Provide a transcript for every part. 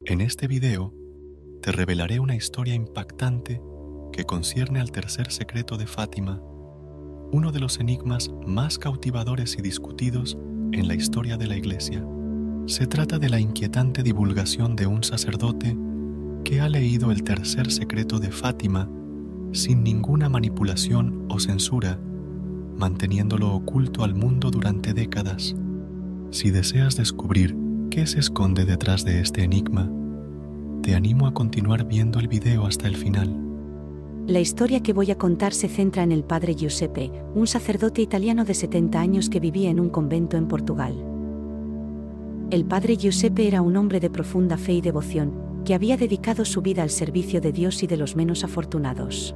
En este video te revelaré una historia impactante que concierne al tercer secreto de Fátima, uno de los enigmas más cautivadores y discutidos en la historia de la Iglesia. Se trata de la inquietante divulgación de un sacerdote que ha leído el tercer secreto de Fátima sin ninguna manipulación o censura, manteniéndolo oculto al mundo durante décadas. Si deseas descubrir qué se esconde detrás de este enigma, te animo a continuar viendo el video hasta el final. La historia que voy a contar se centra en el padre Giuseppe, un sacerdote italiano de 70 años que vivía en un convento en Portugal. El padre Giuseppe era un hombre de profunda fe y devoción, que había dedicado su vida al servicio de Dios y de los menos afortunados.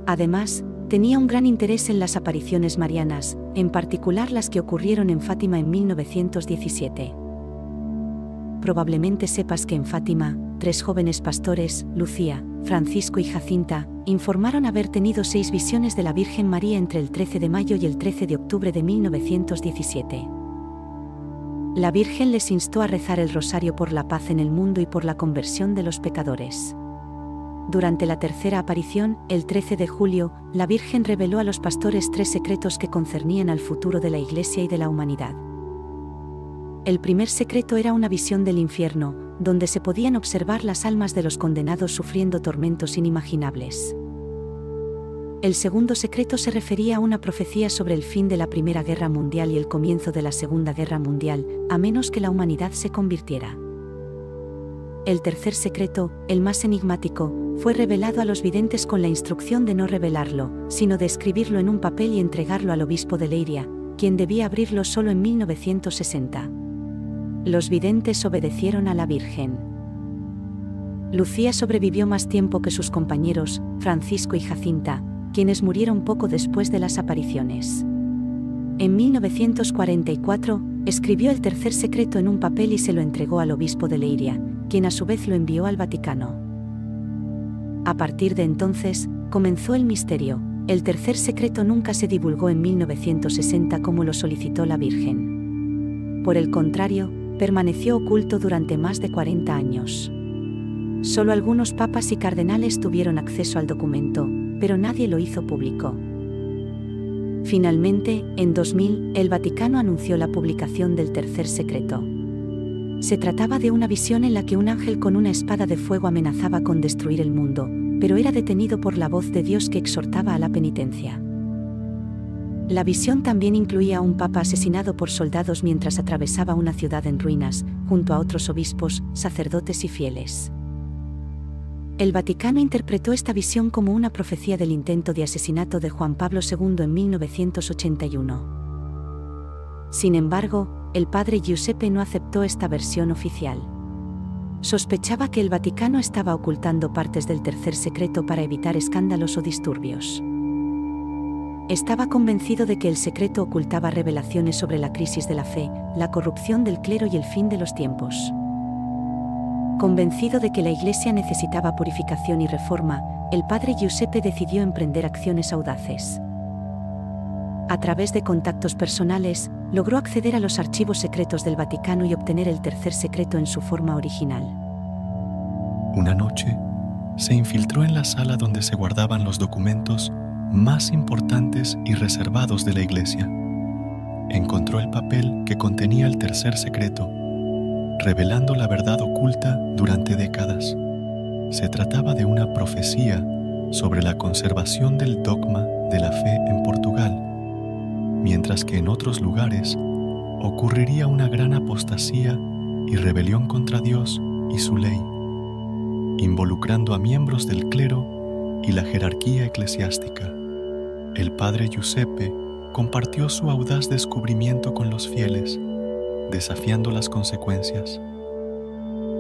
Además, tenía un gran interés en las apariciones marianas, en particular las que ocurrieron en Fátima en 1917. Probablemente sepas que en Fátima, 3 jóvenes pastores, Lucía, Francisco y Jacinta, informaron haber tenido 6 visiones de la Virgen María entre el 13 de mayo y el 13 de octubre de 1917. La Virgen les instó a rezar el rosario por la paz en el mundo y por la conversión de los pecadores. Durante la tercera aparición, el 13 de julio, la Virgen reveló a los pastores 3 secretos que concernían al futuro de la Iglesia y de la humanidad. El primer secreto era una visión del infierno, donde se podían observar las almas de los condenados sufriendo tormentos inimaginables. El segundo secreto se refería a una profecía sobre el fin de la Primera Guerra Mundial y el comienzo de la Segunda Guerra Mundial, a menos que la humanidad se convirtiera. El tercer secreto, el más enigmático, fue revelado a los videntes con la instrucción de no revelarlo, sino de escribirlo en un papel y entregarlo al obispo de Leiria, quien debía abrirlo solo en 1960. Los videntes obedecieron a la Virgen. Lucía sobrevivió más tiempo que sus compañeros, Francisco y Jacinta, quienes murieron poco después de las apariciones. En 1944, escribió el tercer secreto en un papel y se lo entregó al obispo de Leiria, quien a su vez lo envió al Vaticano. A partir de entonces, comenzó el misterio. El tercer secreto nunca se divulgó en 1960 como lo solicitó la Virgen. Por el contrario, permaneció oculto durante más de 40 años. Solo algunos papas y cardenales tuvieron acceso al documento, pero nadie lo hizo público. Finalmente, en 2000, el Vaticano anunció la publicación del tercer secreto. Se trataba de una visión en la que un ángel con una espada de fuego amenazaba con destruir el mundo, pero era detenido por la voz de Dios que exhortaba a la penitencia. La visión también incluía a un papa asesinado por soldados mientras atravesaba una ciudad en ruinas, junto a otros obispos, sacerdotes y fieles. El Vaticano interpretó esta visión como una profecía del intento de asesinato de Juan Pablo II en 1981. Sin embargo, el padre Giuseppe no aceptó esta versión oficial. Sospechaba que el Vaticano estaba ocultando partes del tercer secreto para evitar escándalos o disturbios. Estaba convencido de que el secreto ocultaba revelaciones sobre la crisis de la fe, la corrupción del clero y el fin de los tiempos. Convencido de que la Iglesia necesitaba purificación y reforma, el padre Giuseppe decidió emprender acciones audaces. A través de contactos personales, logró acceder a los archivos secretos del Vaticano y obtener el tercer secreto en su forma original. Una noche, se infiltró en la sala donde se guardaban los documentos más importantes y reservados de la Iglesia. Encontró el papel que contenía el tercer secreto, revelando la verdad oculta durante décadas. Se trataba de una profecía sobre la conservación del dogma de la fe en Portugal, mientras que en otros lugares ocurriría una gran apostasía y rebelión contra Dios y su ley, involucrando a miembros del clero y la jerarquía eclesiástica. El padre Giuseppe compartió su audaz descubrimiento con los fieles, desafiando las consecuencias.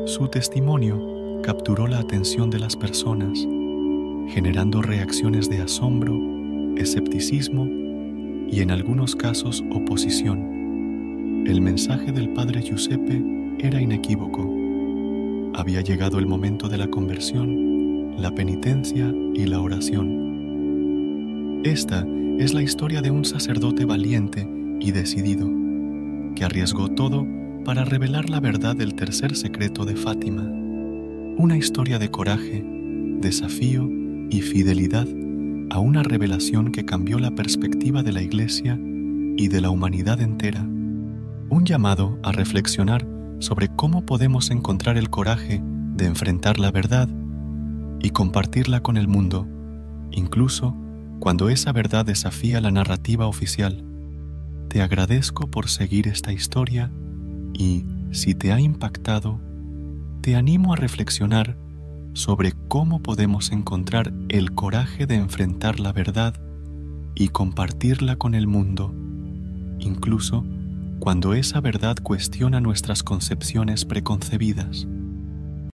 Su testimonio capturó la atención de las personas, generando reacciones de asombro, escepticismo y en algunos casos oposición. El mensaje del padre Giuseppe era inequívoco. Había llegado el momento de la conversión, la penitencia y la oración. Esta es la historia de un sacerdote valiente y decidido, que arriesgó todo para revelar la verdad del tercer secreto de Fátima, una historia de coraje, desafío y fidelidad a una revelación que cambió la perspectiva de la Iglesia y de la humanidad entera. Un llamado a reflexionar sobre cómo podemos encontrar el coraje de enfrentar la verdad y compartirla con el mundo, incluso cuando esa verdad desafía la narrativa oficial. Te agradezco por seguir esta historia y, si te ha impactado, te animo a reflexionar sobre cómo podemos encontrar el coraje de enfrentar la verdad y compartirla con el mundo, incluso cuando esa verdad cuestiona nuestras concepciones preconcebidas.